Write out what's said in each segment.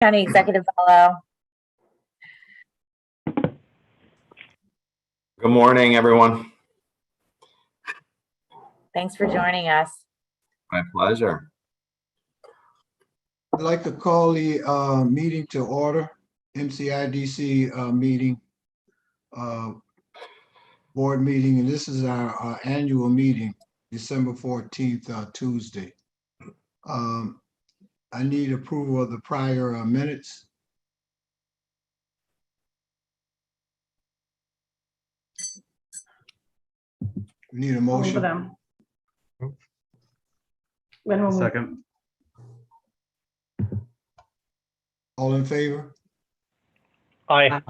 County Executive Fellow. Good morning, everyone. Thanks for joining us. My pleasure. I'd like to call the meeting to order, MCIDC meeting, board meeting, and this is our annual meeting, December 14th, Tuesday. I need approval of the prior minutes. We need a motion. Them. Second. All in favor? Aye.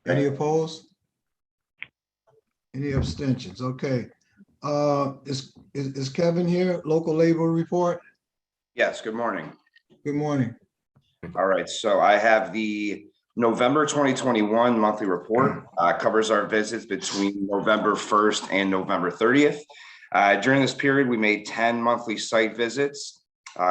Any opposed? Any abstentions? Okay. Is Kevin here? Local labor report? Yes, good morning. Good morning. All right, so I have the November 2021 monthly report, covers our visits between November 1st and November 30th. During this period, we made 10 monthly site visits.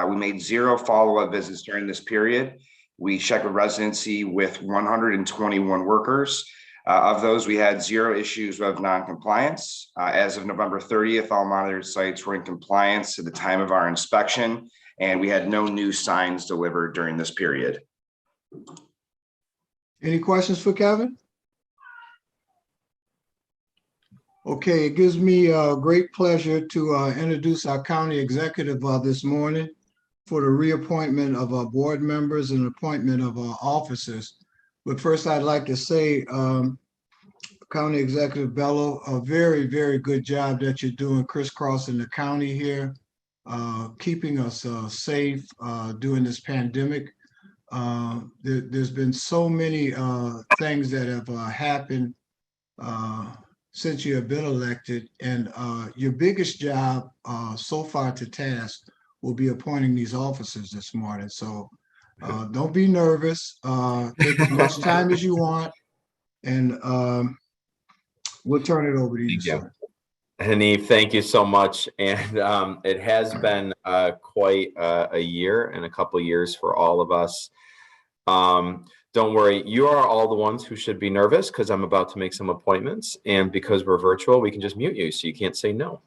We made 0 follow-up visits during this period. We checked with residency with 121 workers. Of those, we had 0 issues of non-compliance. As of November 30th, all monitored sites were in compliance at the time of our inspection, and we had no new signs delivered during this period. Any questions for Kevin? Okay, it gives me great pleasure to introduce our county executive this morning for the reappointment of our board members and appointment of our officers. But first, I'd like to say, County Executive Bello, a very, very good job that you're doing crisscrossing the county here, keeping us safe during this pandemic. There's been so many things that have happened since you have been elected, and your biggest job so far to task will be appointing these officers this morning. So don't be nervous. Take as much time as you want, and we'll turn it over to you, sir. Hanif, thank you so much. And it has been quite a year and a couple of years for all of us. Don't worry, you are all the ones who should be nervous because I'm about to make some appointments, and because we're virtual, we can just mute you so you can't say no.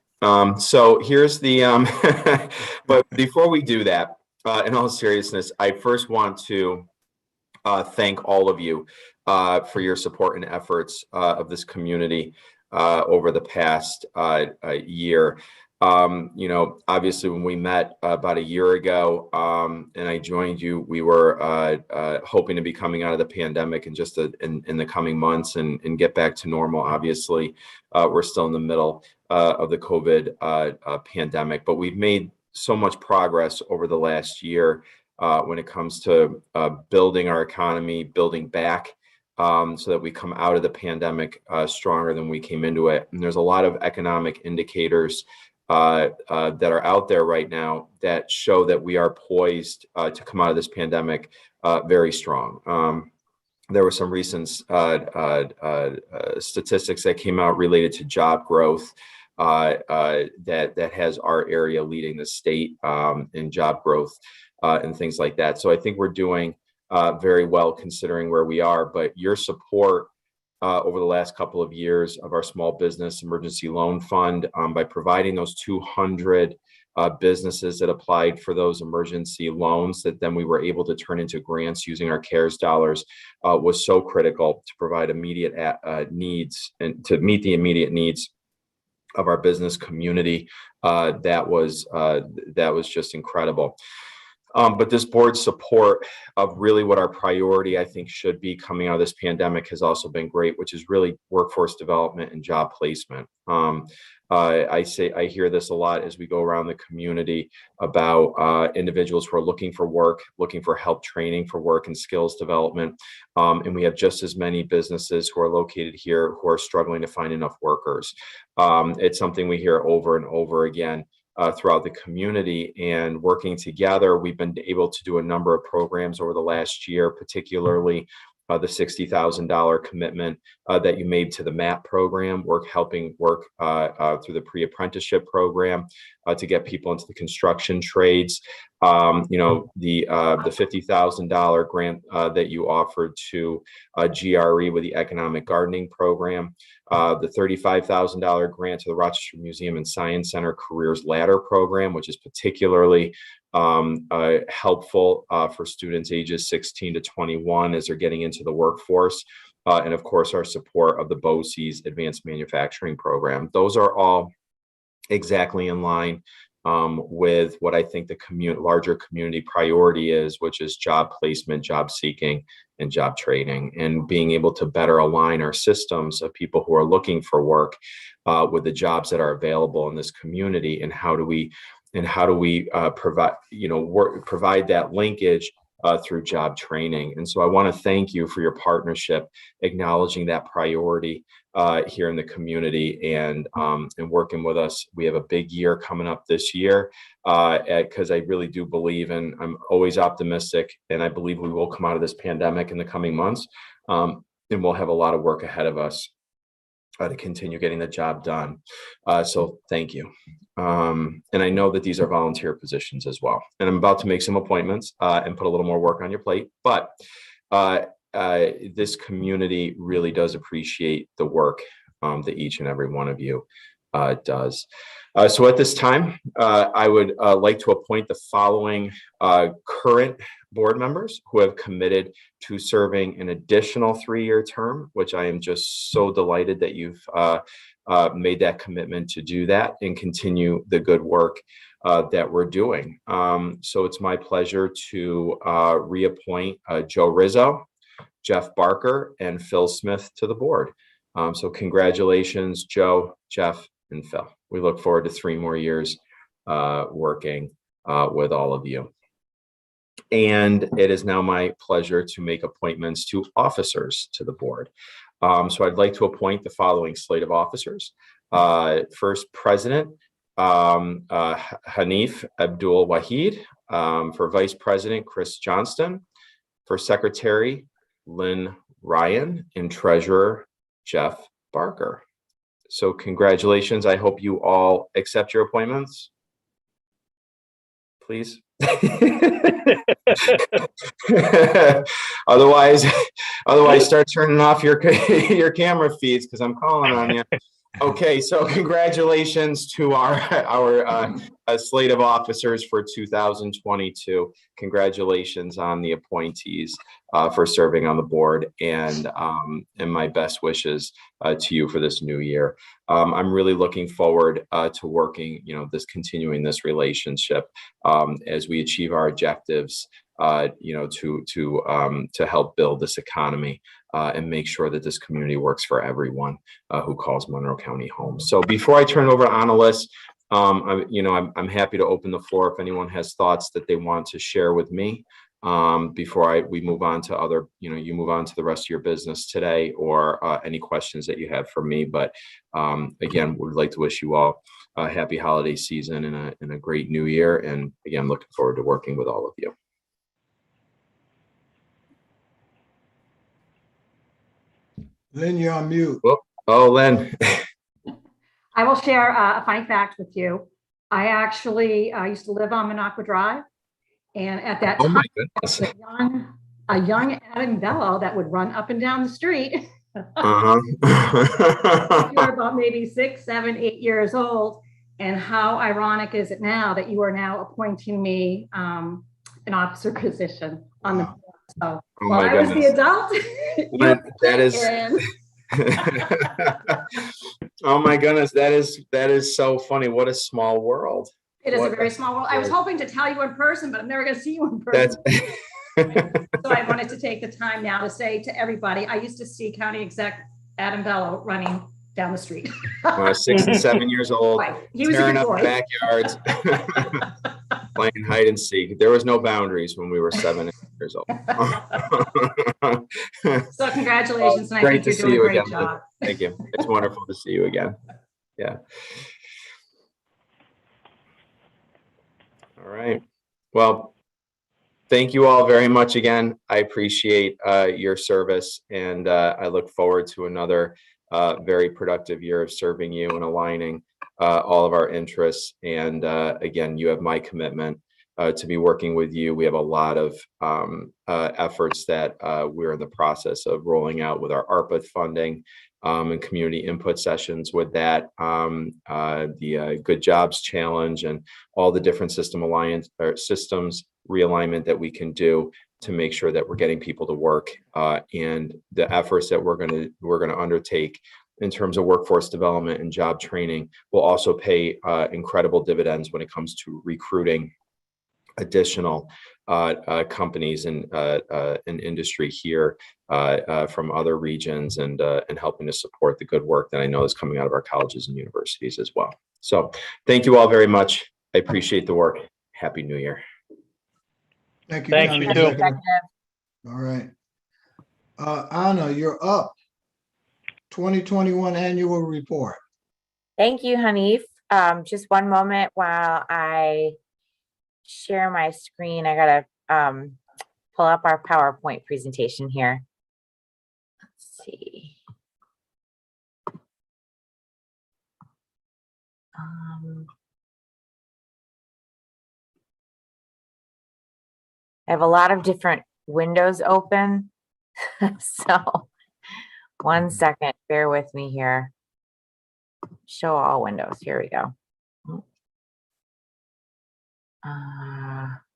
So here's the, but before we do that, in all seriousness, I first want to thank all of you for your support and efforts of this community over the past year. You know, obviously when we met about a year ago and I joined you, we were hoping to be coming out of the pandemic in just in the coming months and get back to normal. Obviously, we're still in the middle of the COVID pandemic, but we've made so much progress over the last year when it comes to building our economy, building back so that we come out of the pandemic stronger than we came into it. And there's a lot of economic indicators that are out there right now that show that we are poised to come out of this pandemic very strong. There were some recent statistics that came out related to job growth that has our area leading the state in job growth and things like that. So I think we're doing very well considering where we are, but your support over the last couple of years of our small business emergency loan fund by providing those 200 businesses that applied for those emergency loans that then we were able to turn into grants using our CARES dollars was so critical to provide immediate needs and to meet the immediate needs of our business community. That was just incredible. But this board's support of really what our priority, I think, should be coming out of this pandemic has also been great, which is really workforce development and job placement. I hear this a lot as we go around the community about individuals who are looking for work, looking for help training for work and skills development. And we have just as many businesses who are located here who are struggling to find enough workers. It's something we hear over and over again. Throughout the community, and working together, we've been able to do a number of programs over the last year, particularly the $60,000 commitment that you made to the MAP program, helping work through the pre-apprenticeship program to get people into the construction trades. The $50,000 grant that you offered to GRE with the economic gardening program, the $35,000 grant to the Rochester Museum and Science Center Careers Ladder program, which is particularly helpful for students ages 16 to 21 as they're getting into the workforce. And of course, our support of the BOCES Advanced Manufacturing Program. Those are all exactly in line with what I think the larger community priority is, which is job placement, job seeking, and job training, and being able to better align our systems of people who are looking for work with the jobs that are available in this community, and how do we provide that linkage through job training. And so I want to thank you for your partnership, acknowledging that priority here in the community, and working with us. We have a big year coming up this year because I really do believe, and I'm always optimistic, and I believe we will come out of this pandemic in the coming months, and we'll have a lot of work ahead of us to continue getting the job done. So thank you. And I know that these are volunteer positions as well. And I'm about to make some appointments and put a little more work on your plate. But this community really does appreciate the work that each and every one of you does. So at this time, I would like to appoint the following current board members who have committed to serving an additional 3-year term, which I am just so delighted that you've made that commitment to do that and continue the good work that we're doing. So it's my pleasure to reappoint Joe Rizzo, Jeff Barker, and Phil Smith to the board. So congratulations, Joe, Jeff, and Phil. We look forward to 3 more years working with all of you. And it is now my pleasure to make appointments to officers to the board. So I'd like to appoint the following slate of officers. First, President Hanif Abdul Wahid. For Vice President, Chris Johnston. For Secretary, Lynn Ryan. And Treasurer, Jeff Barker. So congratulations. I hope you all accept your appointments. Please. Otherwise start turning off your camera feeds because I'm calling on you. Okay, so congratulations to our slate of officers for 2022. Congratulations on the appointees for serving on the board, and my best wishes to you for this new year. I'm really looking forward to working, continuing this relationship as we achieve our objectives, to help build this economy and make sure that this community works for everyone who calls Monroe County home. So before I turn it over to Annalise, I'm happy to open the floor if anyone has thoughts that they want to share with me before we move on to other, you move on to the rest of your business today, or any questions that you have for me. But again, we'd like to wish you all a happy holiday season and a great new year. And again, looking forward to working with all of you. Lynn, you're on mute. Oh, Lynn. I will share a funny fact with you. I actually used to live on Minocqua Drive, and at that time, my goodness. a young Adam Bello that would run up and down the street. Uh-huh. You were about maybe 6, 7, 8 years old, and how ironic is it now that you are now appointing me an officer position on the board? So while I was the adult, that is. Oh my goodness, that is so funny. What a small world. It is a very small world. I was hoping to tell you in person, but I'm never going to see you in person. So I wanted to take the time now to say to everybody, I used to see County Exec Adam Bello running down the street. 6 and 7 years old, Right. He was tearing a up good boy. backyards, playing hide and seek. There was no boundaries when we were 7 and 8 years old. So congratulations, and I Great think to you're see doing you a great again. job. Thank you. It's wonderful to see you again. Yeah. All right. Well, thank you all very much again. I appreciate your service, and I look forward to another very productive year of serving you and aligning all of our interests. And again, you have my commitment to be working with you. We have a lot of efforts that we're in the process of rolling out with our ARPA funding and community input sessions with that, the Good Jobs Challenge, and all the different systems realignment that we can do to make sure that we're getting people to work, and the efforts that we're going to undertake in terms of workforce development and job training will also pay incredible dividends when it comes to recruiting additional companies and industry here from other regions, and helping to support the good work that I know is coming out of our colleges and universities as well. So thank you all very much. I appreciate the work. Happy New Year. Thank you, Thank County you, too. Executive. All right. Anna, you're up. 2021 Annual Report. Thank you, Hanif. Just one moment while I share my screen. I gotta pull up our PowerPoint presentation here. Let's see. I have a lot of different windows open, so one second, bear with me here. Show all windows, here we go.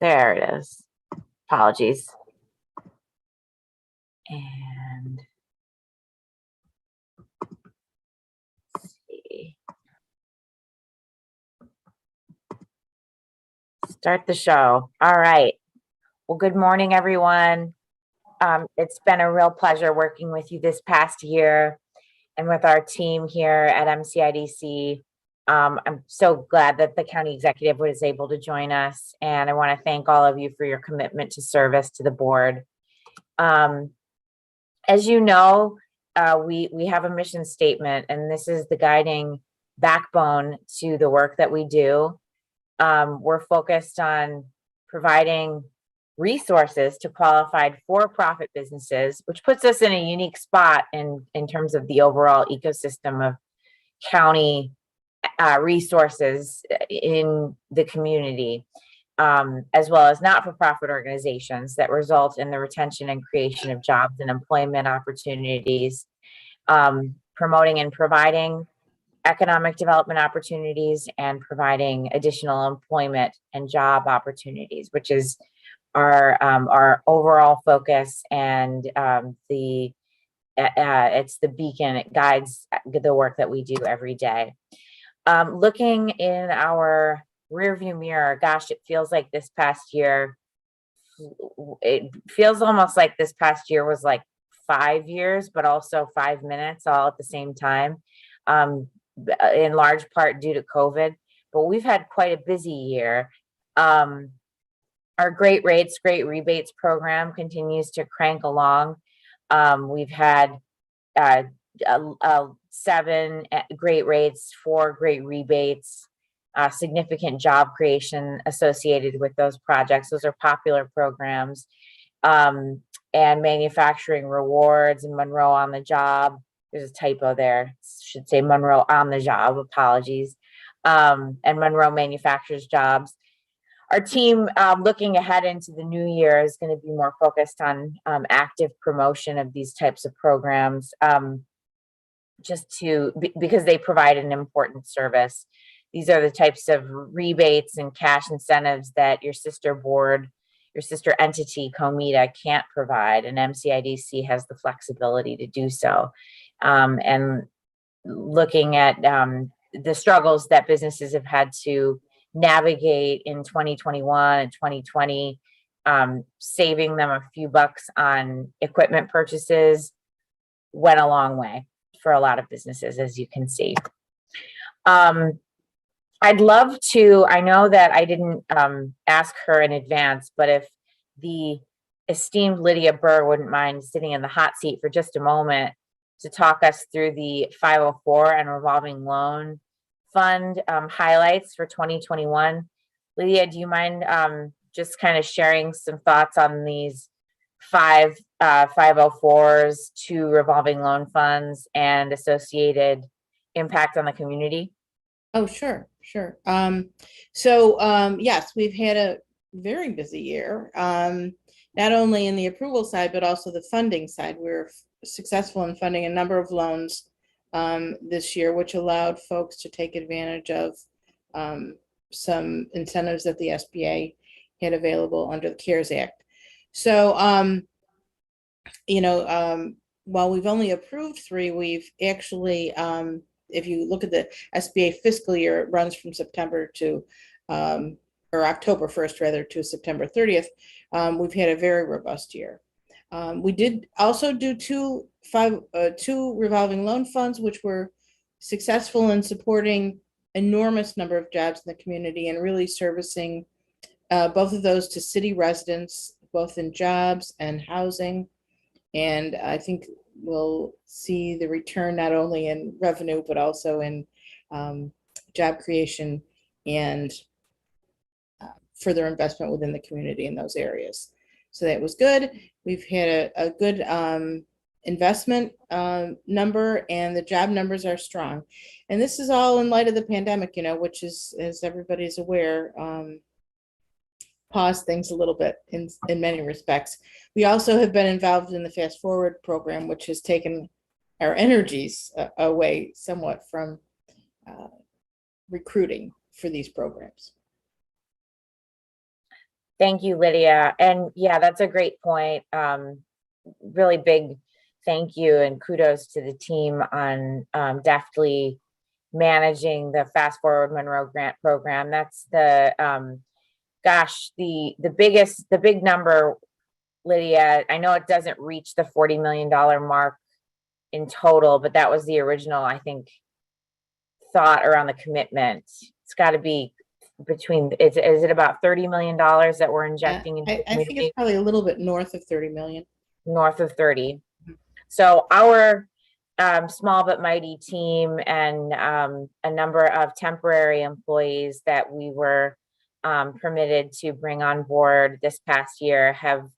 There it is. Apologies. And let's see. Start the show. All right. Well, good morning, everyone. It's been a real pleasure working with you this past year and with our team here at MCIDC. I'm so glad that the county executive was able to join us, and I want to thank all of you for your commitment to service to the board. As you know, we have a mission statement, and this is the guiding backbone to the work that we do. We're focused on providing resources to qualified for-profit businesses, which puts us in a unique spot in terms of the overall ecosystem of county resources in the community, as well as not-for-profit organizations that result in the retention and creation of jobs and employment opportunities, promoting and providing economic development opportunities, and providing additional employment and job opportunities, which is our overall focus, and it's the beacon. It guides the work that we do every day. Looking in our rearview mirror, gosh, it feels like this past year, it feels almost like this past year was like 5 years, but also 5 minutes all at the same time, in large part due to COVID. But we've had quite a busy year. Our Great Rates, Great Rebates program continues to crank along. We've had 7 great rates, 4 great rebates, significant job creation associated with those projects. Those are popular programs, and manufacturing rewards and Monroe on the job. There's a typo there. It should say Monroe on the job, apologies. And Monroe manufactures jobs. Our team, looking ahead into the new year, is going to be more focused on active promotion of these types of programs, because they provide an important service. These are the types of rebates and cash incentives that your sister board, your sister entity, Comida, can't provide, and MCIDC has the flexibility to do so. And looking at the struggles that businesses have had to navigate in 2021 and 2020, saving them a few bucks on equipment purchases went a long way for a lot of businesses, as you can see. I'd love to, I know that I didn't ask her in advance, but if the esteemed Lydia Burr wouldn't mind sitting in the hot seat for just a moment to talk us through the 504 and revolving loan fund highlights for 2021. Lydia, do you mind just kind of sharing some thoughts on these 504s, 2 revolving loan funds, and associated impact on the community? Oh, sure. Yes, we've had a very busy year, not only in the approval side, but also the funding side. We're successful in funding a number of loans this year, which allowed folks to take advantage of some incentives that the SBA had available under the CARES Act. So, while we've only approved 3, we've actually, if you look at the SBA fiscal year, it runs from September to, or October 1st, rather, to September 30th. We've had a very robust year. We did also do 2 revolving loan funds, which were successful in supporting enormous number of jobs in the community and really servicing both of those to city residents, both in jobs and housing. And I think we'll see the return not only in revenue, but also in job creation and further investment within the community in those areas. So that was good. We've had a good investment number, and the job numbers are strong. And this is all in light of the pandemic, which is, as everybody's aware, paused things a little bit in many respects. We also have been involved in the Fast Forward program, which has taken our energies away somewhat from recruiting for these programs. Thank you, Lydia. And yeah, that's a great point. Really big thank you and kudos to the team on deftly managing the Fast Forward Monroe Grant Program. That's the the big number, Lydia. I know it doesn't reach the $40 million mark in total, but that was the original, I think, thought around the commitment. It's got to be between, is it about $30 million that we're injecting into the community? I think it's probably a little bit north of 30 million. North of 30. So our small but mighty team and a number of temporary employees that we were permitted to bring on board this past year have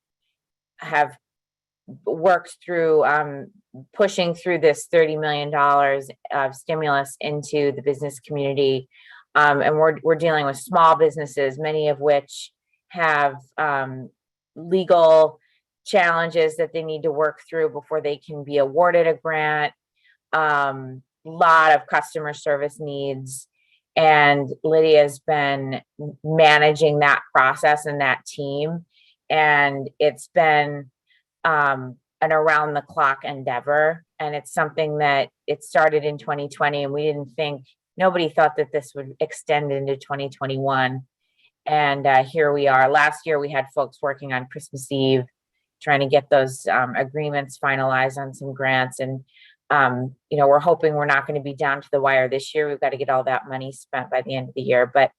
worked through pushing through this $30 million of stimulus into the business community. And we're dealing with small businesses, many of which have legal challenges that they need to work through before they can be awarded a grant. Lot of customer service needs. And Lydia's been managing that process and that team. And it's been an around the clock endeavor. And it's something that it started in 2020, and we didn't think, nobody thought that this would extend into 2021. And here we are. Last year, we had folks working on Christmas Eve, trying to get those agreements finalized on some grants. And, we're hoping we're not going to be down to the wire this year. We've got to get all that money spent by the end of the year. But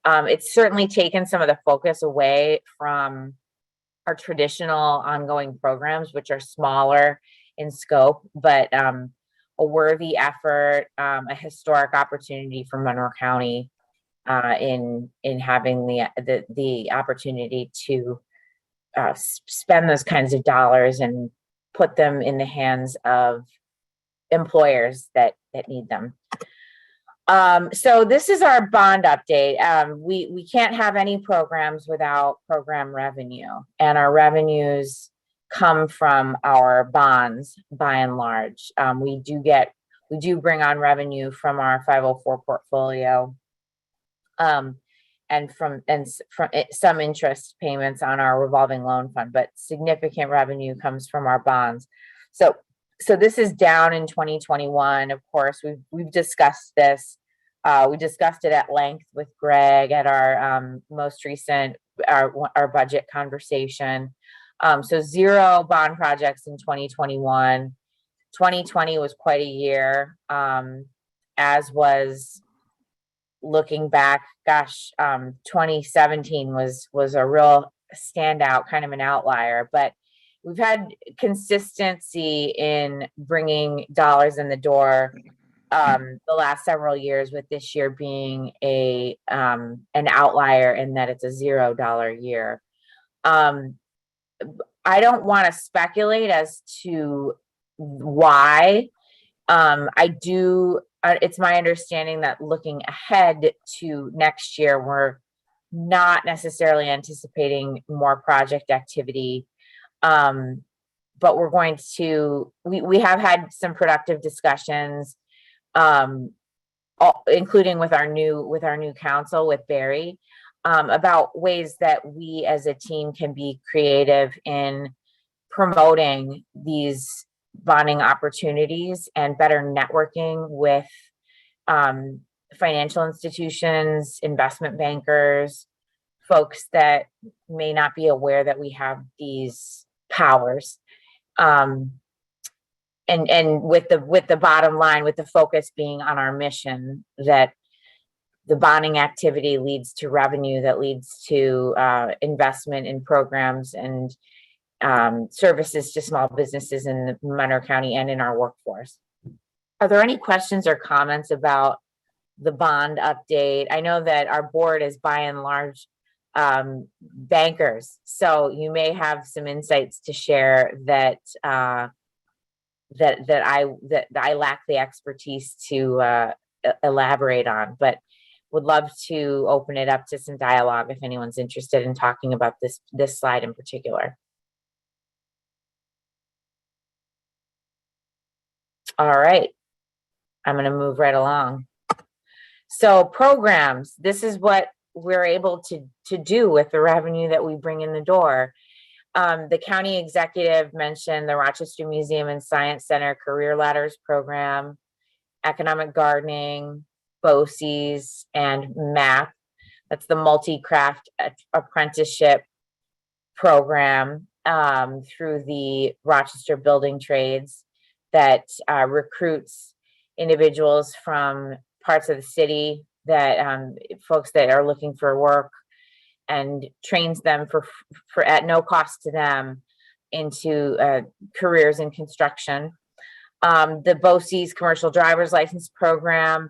it's certainly taken some of the focus away from our traditional ongoing programs, which are smaller in scope, but a worthy effort, a historic opportunity for Monroe County in having the opportunity to spend those kinds of dollars and put them in the hands of employers that need them. So this is our bond update. We can't have any programs without program revenue, and our revenues come from our bonds by and large. We do bring on revenue from our 504 portfolio, and from some interest payments on our revolving loan fund, but significant revenue comes from our bonds. So this is down in 2021. Of course, we've discussed this. We discussed it at length with Greg at our most recent our budget conversation. So 0 bond projects in 2021. 2020 was quite a year, as was, looking back, 2017 was a real standout, kind of an outlier, but we've had consistency in bringing dollars in the door the last several years, with this year being an outlier in that it's a $0 year. I don't want to speculate as to why. It's my understanding that looking ahead to next year, we're not necessarily anticipating more project activity. But we're going to, we have had some productive discussions, including with our new council, with Barry, about ways that we as a team can be creative in promoting these bonding opportunities and better networking with financial institutions, investment bankers, folks that may not be aware that we have these powers. And with the bottom line, with the focus being on our mission, that the bonding activity leads to revenue, that leads to investment in programs and services to small businesses in Monroe County and in our workforce. Are there any questions or comments about the bond update? I know that our board is by and large bankers, so you may have some insights to share that that I lack the expertise to elaborate on, but would love to open it up to some dialogue if anyone's interested in talking about this slide in particular. All right, I'm going to move right along. So programs, this is what we're able to do with the revenue that we bring in the door. The county executive mentioned the Rochester Museum and Science Center Career Ladders program, economic gardening, BOCES, and MAP. That's the multi-craft apprenticeship program through the Rochester Building Trades that recruits individuals from parts of the city, that folks that are looking for work, and trains them for at no cost to them into careers in construction. The BOCES commercial driver's license program,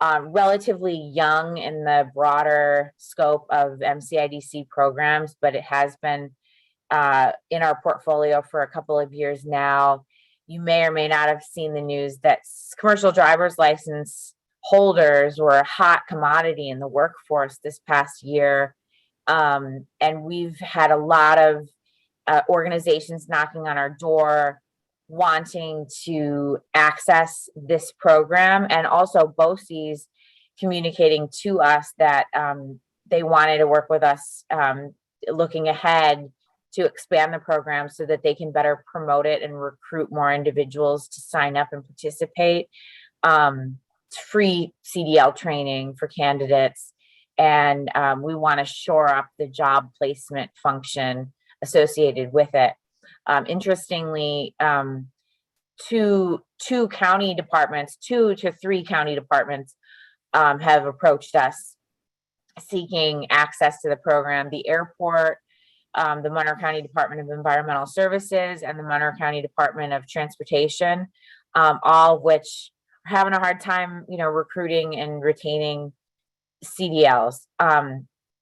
relatively young in the broader scope of MCIDC programs, but it has been in our portfolio for a couple of years now. You may or may not have seen the news that commercial driver's license holders were a hot commodity in the workforce this past year. And we've had a lot of organizations knocking on our door wanting to access this program, and also BOCES communicating to us that they wanted to work with us looking ahead to expand the program so that they can better promote it and recruit more individuals to sign up and participate. Free CDL training for candidates. And we want to shore up the job placement function associated with it. Interestingly, two to 3 county departments have approached us seeking access to the program. The airport, the Monroe County Department of Environmental Services, and the Monroe County Department of Transportation, all of which are having a hard time, recruiting and retaining CDLs.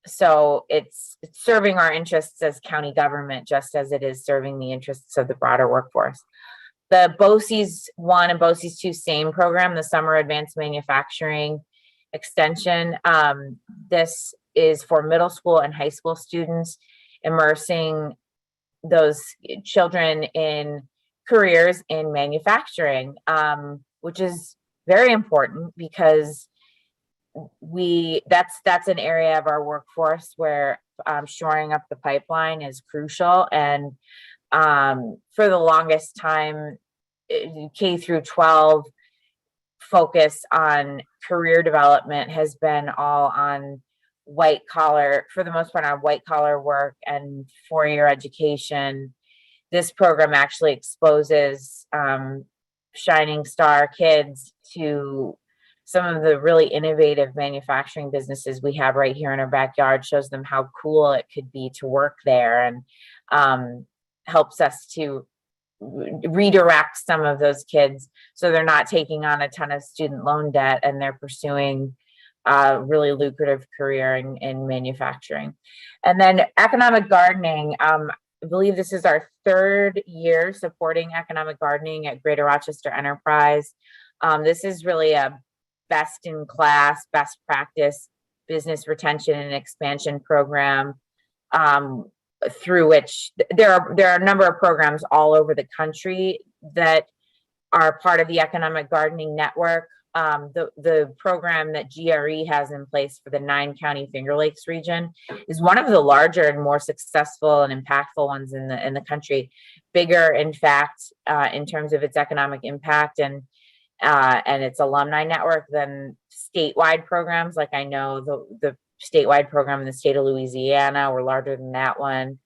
So it's serving our interests as county government, just as it is serving the interests of the broader workforce. The BOCES 1 and BOCES 2 SAME program, the Summer Advanced Manufacturing Extension, this is for middle school and high school students, immersing those children in careers in manufacturing, which is very important because that's an area of our workforce where shoring up the pipeline is crucial. And for the longest time, K through 12 focus on career development has been all on white collar, for the most part, on white collar work and 4-year education. This program actually exposes shining star kids to some of the really innovative manufacturing businesses we have right here in our backyard, shows them how cool it could be to work there, and helps us to redirect some of those kids so they're not taking on a ton of student loan debt and they're pursuing a really lucrative career in manufacturing. And then economic gardening, I believe this is our 3rd year supporting economic gardening at Greater Rochester Enterprise. This is really a best in class, best practice business retention and expansion program, through which there are a number of programs all over the country that are part of the economic gardening network. The program that GRE has in place for the 9-county Finger Lakes region is one of the larger and more successful and impactful ones in the country. Bigger, in fact, in terms of its economic impact and its alumni network than statewide programs. Like I know the statewide program in the state of Louisiana, we're larger than that one.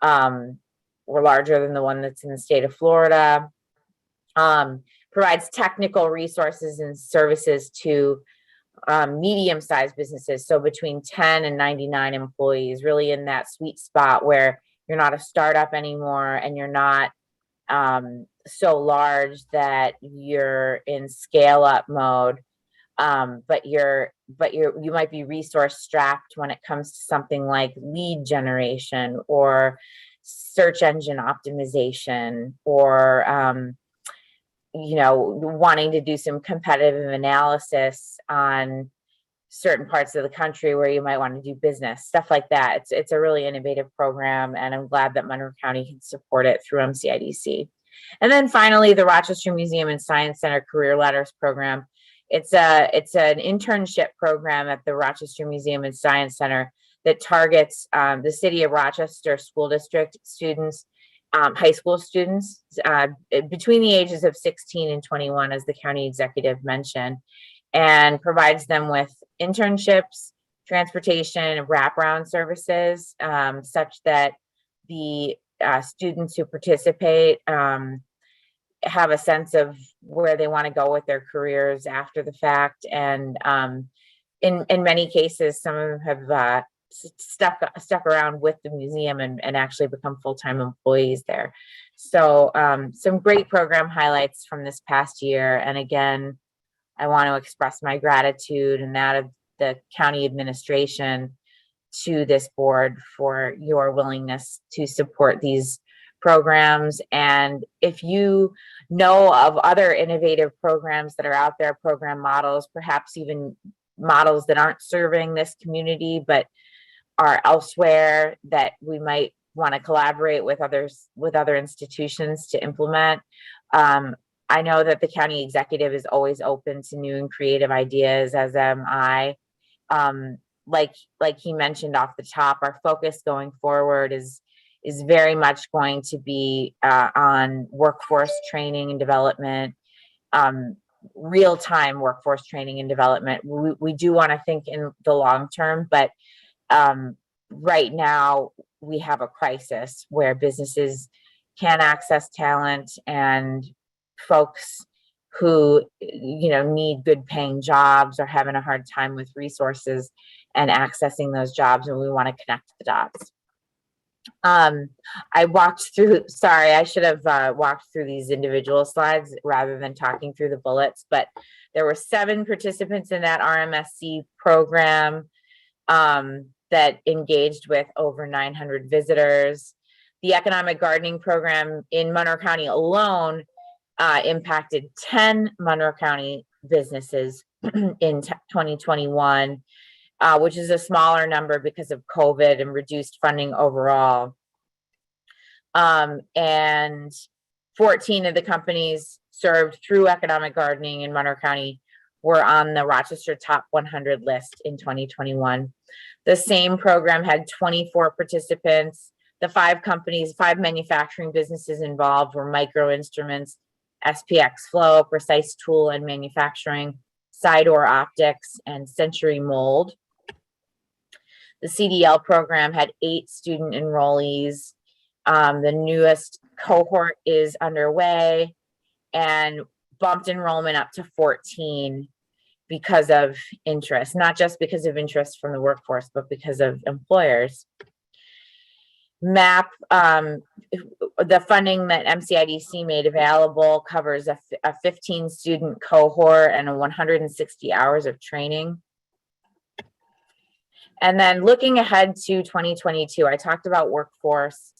We're larger than the one that's in the state of Florida. Provides technical resources and services to medium-sized businesses. So between 10 and 99 employees, really in that sweet spot where you're not a startup anymore and you're not so large that you're in scale up mode. But you might be resource strapped when it comes to something like lead generation or search engine optimization or wanting to do some competitive analysis on certain parts of the country where you might want to do business, stuff like that. It's a really innovative program, and I'm glad that Monroe County can support it through MCIDC. And then finally, the Rochester Museum and Science Center Career Ladders Program. It's an internship program at the Rochester Museum and Science Center that targets the city of Rochester school district students, high school students between the ages of 16 and 21, as the county executive mentioned, and provides them with internships, transportation, wraparound services, such that the students who participate have a sense of where they want to go with their careers after the fact. And in many cases, some of them have stuck around with the museum and actually become full-time employees there. So some great program highlights from this past year. And again, I want to express my gratitude and that of the county administration to this board for your willingness to support these programs. And if you know of other innovative programs that are out there, program models, perhaps even models that aren't serving this community, but are elsewhere that we might want to collaborate with other institutions to implement. I know that the county executive is always open to new and creative ideas, as am I. Like he mentioned off the top, our focus going forward is very much going to be on workforce training and development, real-time workforce training and development. We do want to think in the long term, but right now we have a crisis where businesses can't access talent, and folks who need good paying jobs are having a hard time with resources and accessing those jobs, and we want to connect the dots. I walked through, sorry, I should have walked through these individual slides rather than talking through the bullets, but there were 7 participants in that RMSC program that engaged with over 900 visitors. The economic gardening program in Monroe County alone impacted 10 Monroe County businesses in 2021, which is a smaller number because of COVID and reduced funding overall. And 14 of the companies served through economic gardening in Monroe County were on the Rochester Top 100 list in 2021. The same program had 24 participants. The 5 manufacturing businesses involved were Micro Instruments, SPX Flow, Precise Tool and Manufacturing, Sidor Optics, and Century Mold. The CDL program had 8 student enrollees. The newest cohort is underway and bumped enrollment up to 14 because of interest, not just because of interest from the workforce, but because of employers. map, the funding that MCIDC made available covers a 15 student cohort and 160 hours of training. And then looking ahead to 2022, I talked about workforce.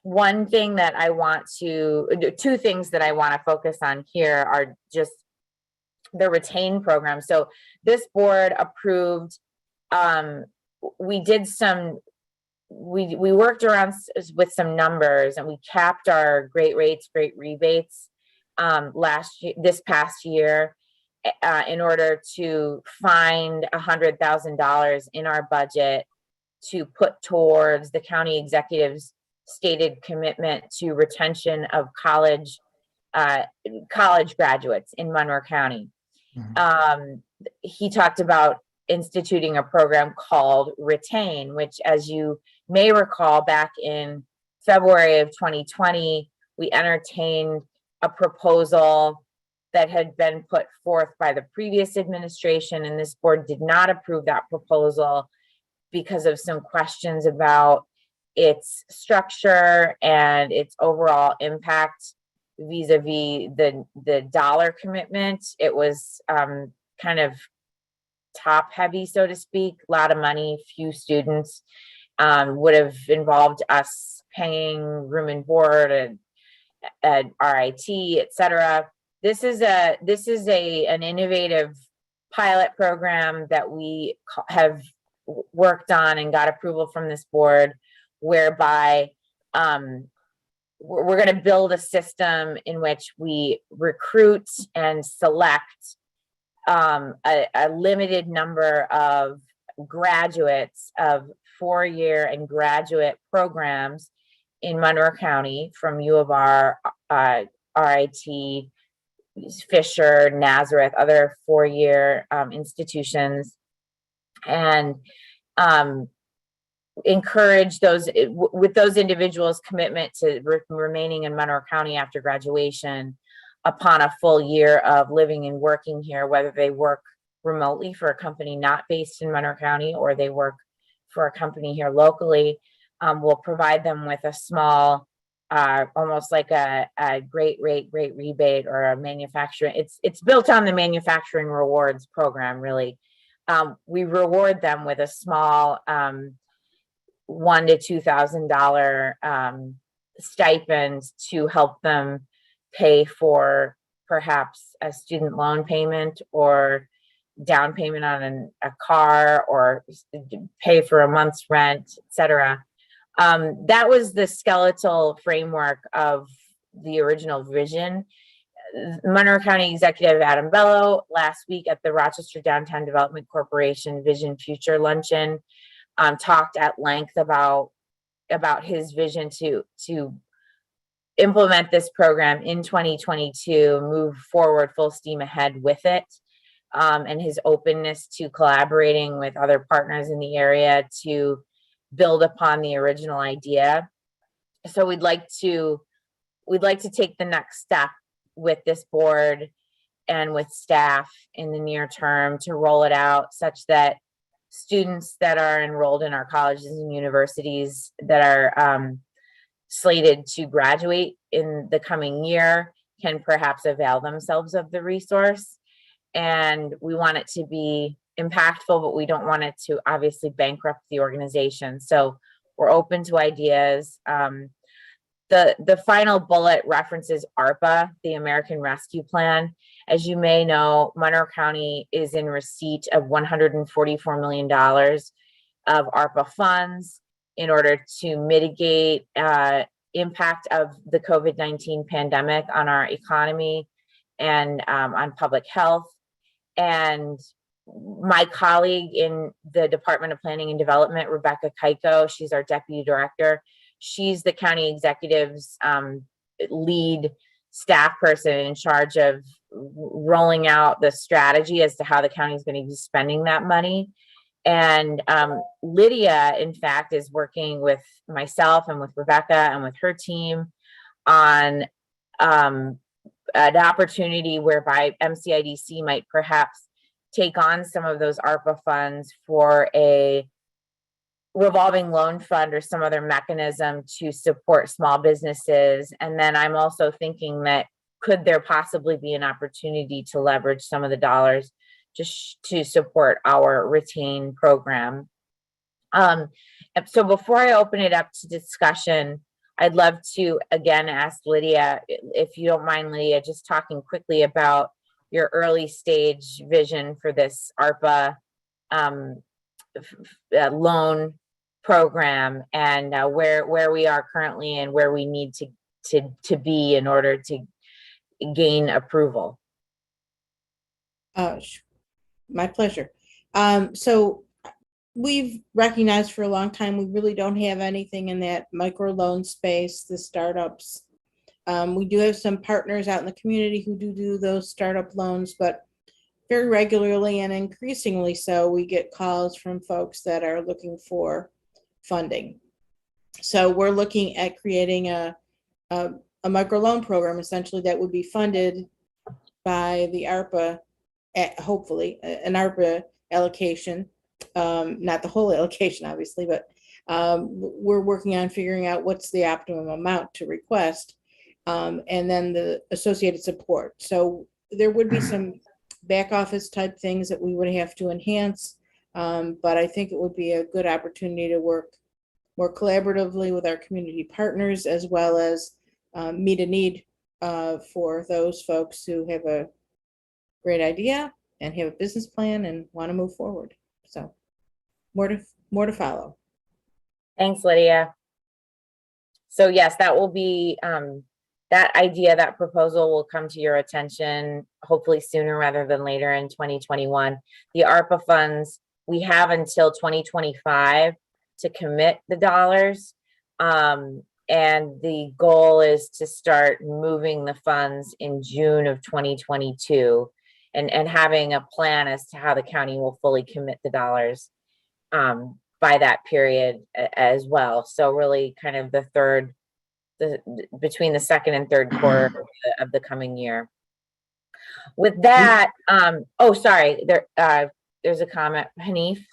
One thing that I want to, two things that I want to focus on here are just the retain program. So this board approved, we did some, we worked around with some numbers, and we capped our great rates, great rebates this past year in order to find $100,000 in our budget to put towards the county executive's stated commitment to retention of college graduates in Monroe County. He talked about instituting a program called Retain, which, as you may recall, back in February of 2020, we entertained a proposal that had been put forth by the previous administration, and this board did not approve that proposal because of some questions about its structure and its overall impact vis-a-vis the dollar commitment. It was kind of top heavy, so to speak, a lot of money, few students, would have involved us paying room and board and RIT, et cetera. This is an innovative pilot program that we have worked on and got approval from this board, whereby we're going to build a system in which we recruit and select a limited number of graduates of four-year and graduate programs in Monroe County from U of R, RIT, Fisher, Nazareth, other four-year institutions, and encourage those with those individuals' commitment to remaining in Monroe County after graduation upon a full year of living and working here, whether they work remotely for a company not based in Monroe County or they work for a company here locally. We'll provide them with a small, almost like a great rebate or a manufacturing. It's built on the manufacturing rewards program, really. We reward them with a small $1,000 to $2,000 stipend to help them pay for perhaps a student loan payment or down payment on a car, or pay for a month's rent, etc. That was the skeletal framework of the original vision. Monroe County Executive Adam Bello last week at the Rochester Downtown Development Corporation Vision Future Luncheon talked at length about his vision to implement this program in 2022, move forward full steam ahead with it, and his openness to collaborating with other partners in the area to build upon the original idea. So we'd like to take the next step with this board and with staff in the near term to roll it out such that students that are enrolled in our colleges and universities that are slated to graduate in the coming year can perhaps avail themselves of the resource. And we want it to be impactful, but we don't want it to obviously bankrupt the organization. So we're open to ideas. The final bullet references ARPA, the American Rescue Plan. As you may know, Monroe County is in receipt of $144 million of ARPA funds in order to mitigate impact of the COVID-19 pandemic on our economy and on public health. And my colleague in the Department of Planning and Development, Rebecca Keiko, she's our deputy director. She's the county executive's lead staff person in charge of rolling out the strategy as to how the county is going to be spending that money. And Lydia, in fact, is working with myself and with Rebecca and with her team on an opportunity whereby MCIDC might perhaps take on some of those ARPA funds for a revolving loan fund or some other mechanism to support small businesses. And then I'm also thinking that could there possibly be an opportunity to leverage some of the dollars just to support our retain program. So before I open it up to discussion, I'd love to again ask Lydia, if you don't mind, Lydia, just talking quickly about your early stage vision for this ARPA loan program, and where we are currently and where we need to be in order to gain approval. My pleasure. So we've recognized for a long time, we really don't have anything in that microloan space, the startups. We do have some partners out in the community who do those startup loans, but very regularly and increasingly so, we get calls from folks that are looking for funding. So we're looking at creating a microloan program, essentially, that would be funded by the ARPA, hopefully an ARPA allocation, not the whole allocation, obviously, but we're working on figuring out what's the optimum amount to request, and then the associated support. So there would be some back office type things that we would have to enhance, but I think it would be a good opportunity to work more collaboratively with our community partners, as well as meet a need for those folks who have a great idea and have a business plan and want to move forward. So more to follow. Thanks, Lydia. So yes, that will be that idea, that proposal will come to your attention hopefully sooner rather than later in 2021. The ARPA funds, we have until 2025 to commit the dollars. And the goal is to start moving the funds in June of 2022 and having a plan as to how the county will fully commit the dollars by that period as well. So really kind of between the second and third quarter of the coming year. With that, oh, sorry, there's a comment, Hanif.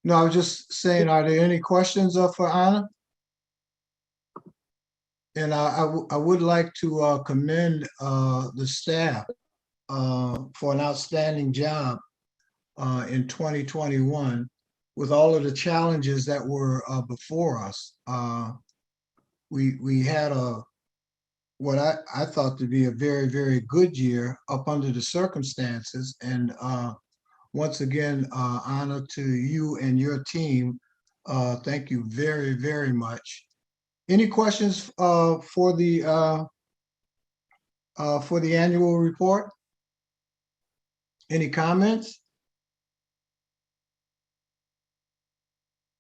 No, I was just saying, are there any questions for Anna? And I would like to commend the staff for an outstanding job in 2021 with all of the challenges that were before us. We had what I thought to be a very, very good year up under the circumstances. And once again, honor to you and your team. Thank you very, very much. Any questions for the annual report? Any comments?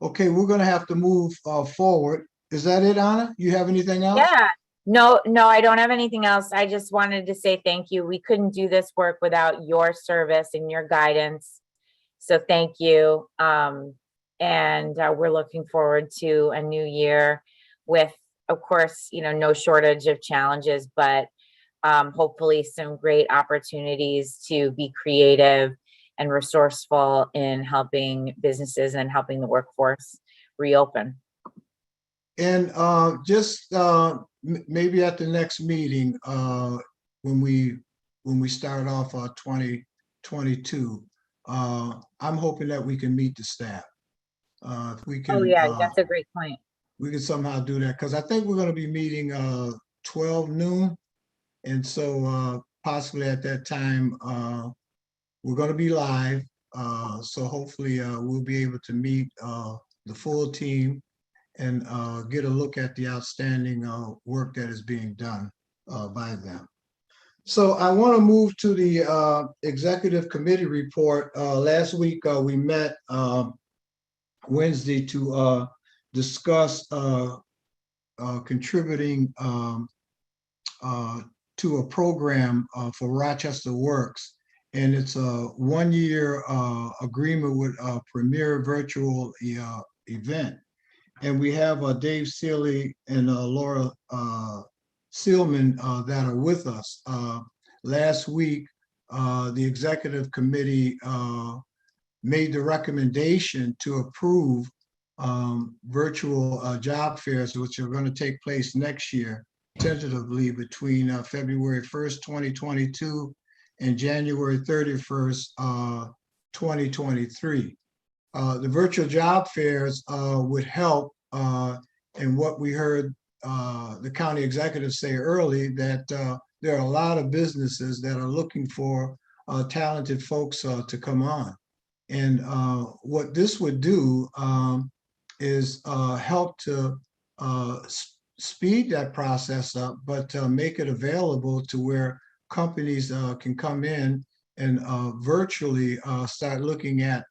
Okay, we're gonna have to move forward. Is that it, Anna? You have anything else? Yeah, no, I don't have anything else. I just wanted to say thank you. We couldn't do this work without your service and your guidance. So thank you. And we're looking forward to a new year with, of course, no shortage of challenges, but hopefully some great opportunities to be creative and resourceful in helping businesses and helping the workforce reopen. And just maybe at the next meeting, when we start off 2022, I'm hoping that we can meet the staff. If we can, oh yeah, that's a great point. We can somehow do that, because I think we're going to be meeting 12 noon, and so possibly at that time we're going to be live. So hopefully we'll be able to meet the full team and get a look at the outstanding work that is being done by them. So I want to move to the executive committee report. Last week we met Wednesday to discuss contributing to a program for Rochester Works. And it's a one-year agreement with a premier virtual event. And we have Dave Seeley and Laura Seelman that are with us. Last week, the executive committee made the recommendation to approve virtual job fairs, which are going to take place next year, tentatively between February 1st, 2022 and January 31st, 2023. The virtual job fairs would help, and what we heard the county executive say early, that there are a lot of businesses that are looking for talented folks to come on. And what this would do is help to speed that process up, but make it available to where companies can come in and virtually start looking at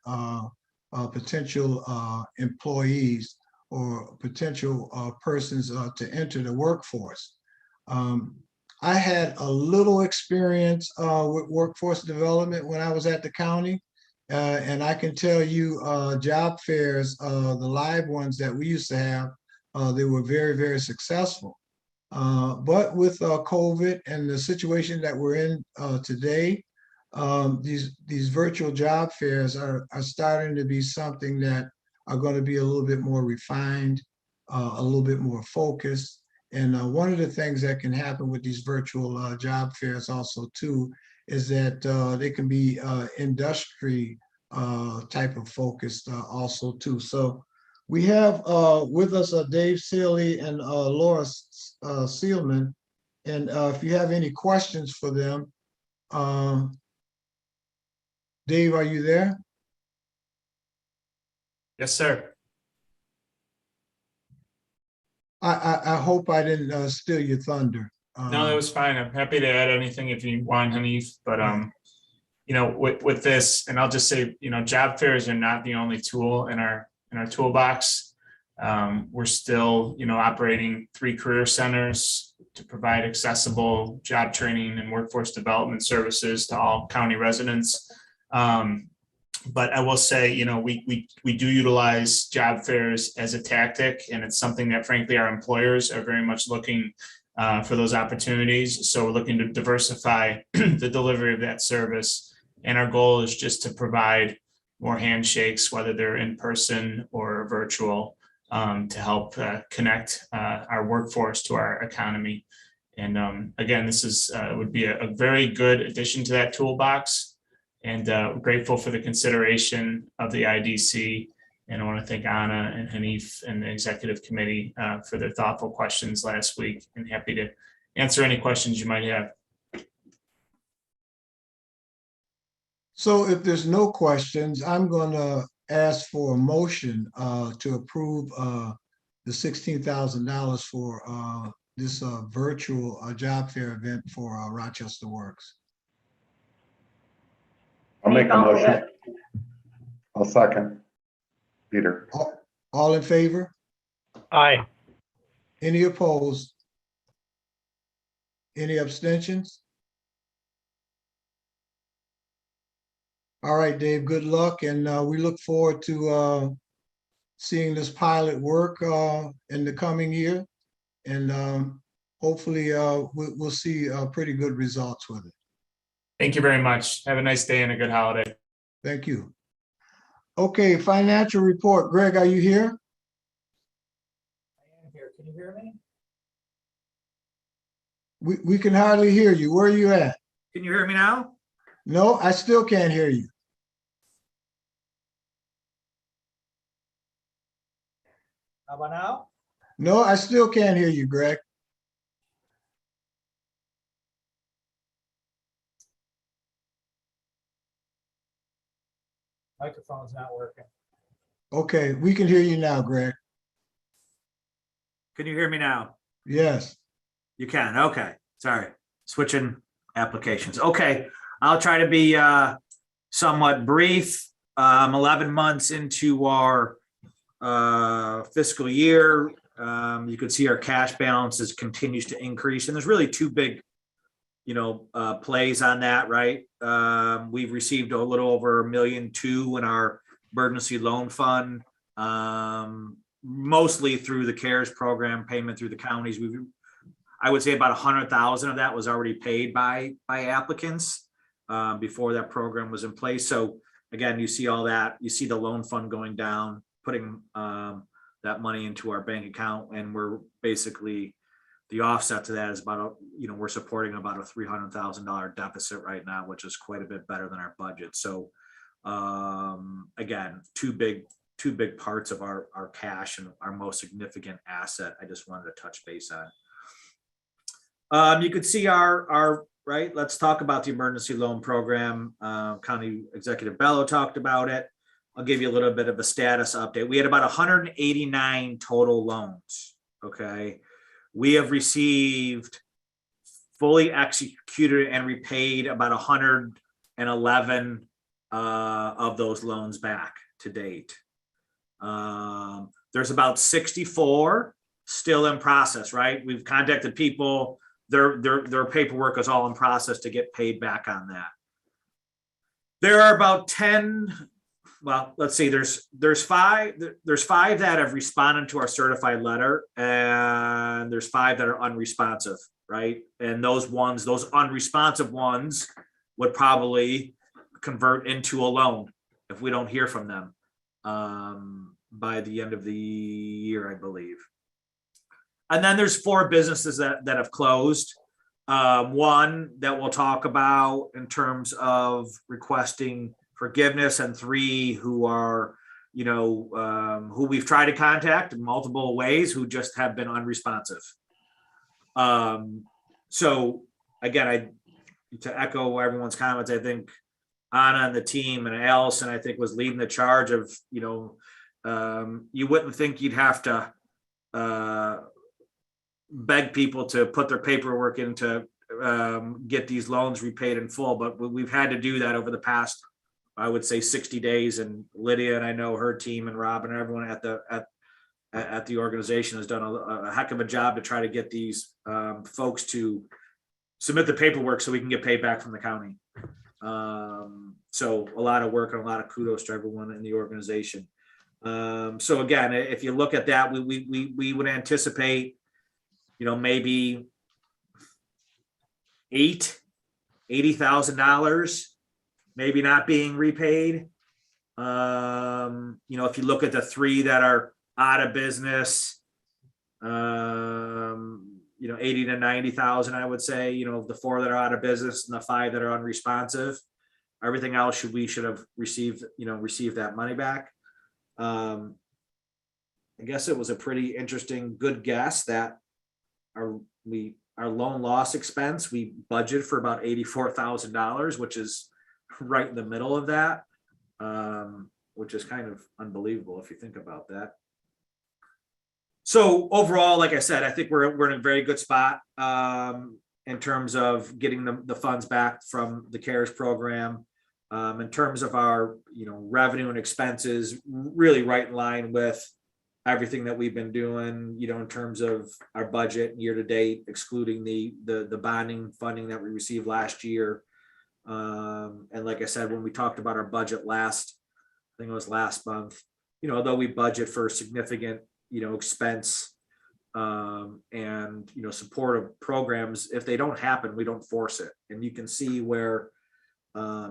potential employees or potential persons to enter the workforce. I had a little experience with workforce development when I was at the county. And I can tell you job fairs, the live ones that we used to have, they were very, very successful. But with COVID and the situation that we're in today, these virtual job fairs are starting to be something that are going to be a little bit more refined, a little bit more focused. And one of the things that can happen with these virtual job fairs also too is that they can be industry type of focused also too. So we have with us Dave Sealy and Laura Seelman. And if you have any questions for them, Dave, are you there? Yes, sir. I hope I didn't steal your thunder. No, that was fine. I'm happy to add anything if you want, Hanif, but you know, with this, and I'll just say, you know, job fairs are not the only tool in our toolbox. We're still, you know, operating 3 career centers to provide accessible job training and workforce development services to all county residents. But I will say, you know, we do utilize job fairs as a tactic, and it's something that frankly our employers are very much looking for those opportunities. So we're looking to diversify the delivery of that service. And our goal is just to provide more handshakes, whether they're in person or virtual, to help connect our workforce to our economy. And again, this is would be a very good addition to that toolbox. And grateful for the consideration of the IDC. And I want to thank Anna and Hanif and the executive committee for their thoughtful questions last week, and happy to answer any questions you might have. So if there's no questions, I'm going to ask for a motion to approve the $16,000 for this virtual job fair event for Rochester Works. I'll make a motion. I'll second. Peter. All in favor? Aye. Any opposed? Any abstentions? All right, Dave, good luck. And we look forward to seeing this pilot work in the coming year. And hopefully we'll see pretty good results with it. Thank you very much. Have a nice day and a good holiday. Thank you. Okay, financial report. Greg, are you here? I am here. Can you hear me? We can hardly hear you. Where are you at? Can you hear me now? No, I still can't hear you. How about now? No, I still can't hear you, Greg. Microphone's not working. Okay, we can hear you now, Greg. Can you hear me now? Yes. You can. Okay. Sorry. Switching applications. Okay. I'll try to be somewhat brief. 11 months into our fiscal year. You can see our cash balances continues to increase, and there's really 2 big, plays on that, right? We've received a little over $1.2 million in our emergency loan fund, mostly through the CARES program payment through the counties. I would say about 100,000 of that was already paid by applicants before that program was in place. So again, you see all that. You see the loan fund going down. putting that money into our bank account, and we're basically, the offset to that is about, we're supporting about a $300,000 deficit right now, which is quite a bit better than our budget. So again, two big parts of our cash and our most significant asset I just wanted to touch base on. You could see our right, let's talk about the emergency loan program. County Executive Bello talked about it. I'll give you a little bit of a status update. We had about 189 total loans, okay? We have received, fully executed and repaid about 111 of those loans back to date. There's about 64 still in process, right? We've contacted people, their paperwork is all in process to get paid back on that. There are about 10, well, let's see, there's five that have responded to our certified letter, and there's 5 that are unresponsive, right? And those unresponsive ones would probably convert into a loan if we don't hear from them by the end of the year, I believe. And then there's 4 businesses that have closed. One that we'll talk about in terms of requesting forgiveness, and 3 who are, who we've tried to contact in multiple ways, who just have been unresponsive. So again, to echo everyone's comments, I think Anna and the team and Allison, I think, was leading the charge of, you wouldn't think you'd have to beg people to put their paperwork in to get these loans repaid in full, but we've had to do that over the past, I would say, 60 days. And Lydia, and I know her team, and Rob and everyone at the organization has done a heck of a job to try to get these folks to submit the paperwork so we can get paid back from the county. So a lot of work and a lot of kudos to everyone in the organization. So again, if you look at that, we would anticipate, maybe $80,000 maybe not being repaid. If you look at the 3 that are out of business, 80 to 90,000, I would say, the 4 that are out of business and the 5 that are unresponsive, everything else we should have received that money back. I guess it was a pretty interesting, good guess that our loan loss expense, we budgeted for about $84,000, which is right in the middle of that, which is kind of unbelievable if you think about that. So overall, like I said, I think we're in a very good spot in terms of getting the funds back from the CARES program. In terms of our revenue and expenses, really right in line with everything that we've been doing, in terms of our budget year to date, excluding the bonding funding that we received last year. And like I said, when we talked about our budget I think it was last month, although we budget for significant, expense and, supportive programs, if they don't happen, we don't force it. And you can see where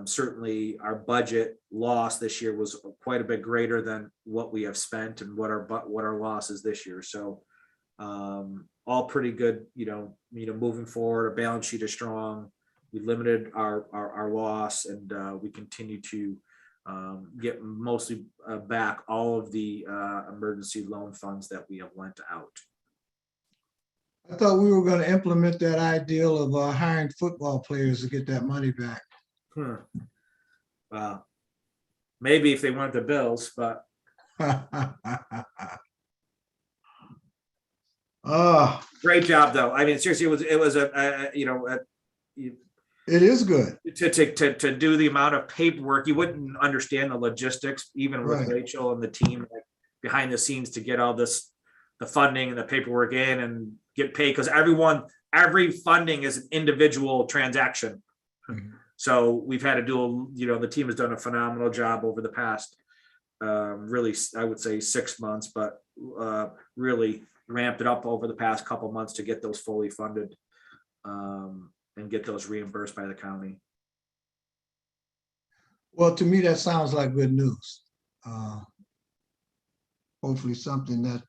certainly our budget loss this year was quite a bit greater than what we have spent and what our loss is this year. So all pretty good, moving forward. Our balance sheet is strong. We limited our loss, and we continue to get mostly back all of the emergency loan funds that we have lent out. I thought we were going to implement that ideal of hiring football players to get that money back. Well, maybe if they weren't the Bills, but great job though. I mean, seriously, it was it is good to do the amount of paperwork. You wouldn't understand the logistics, even with Rachel and the team behind the scenes, to get all the funding and the paperwork in and get paid, because every funding is an individual transaction. Mm-hmm. So we've had to do, the team has done a phenomenal job over the past, really, I would say 6 months, but really ramped it up over the past couple months to get those fully funded and get those reimbursed by the county. Well, to me, that sounds like good news. hopefully something that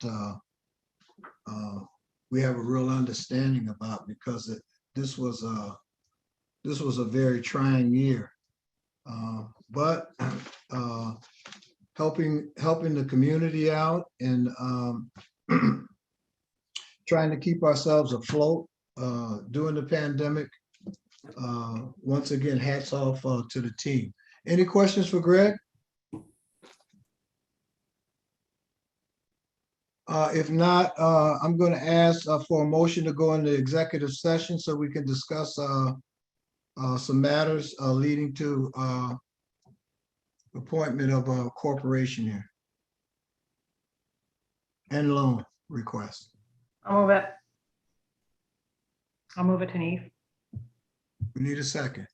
we have a real understanding about, because this was a very trying year. But helping the community out and trying to keep ourselves afloat during the pandemic. Once again, hats off to the team. Any questions for Greg? If not, I'm going to ask for a motion to go into executive session so we can discuss some matters leading to appointment of a corporation here and loan request. I'll move it. I'll move it to Neve. We need a second.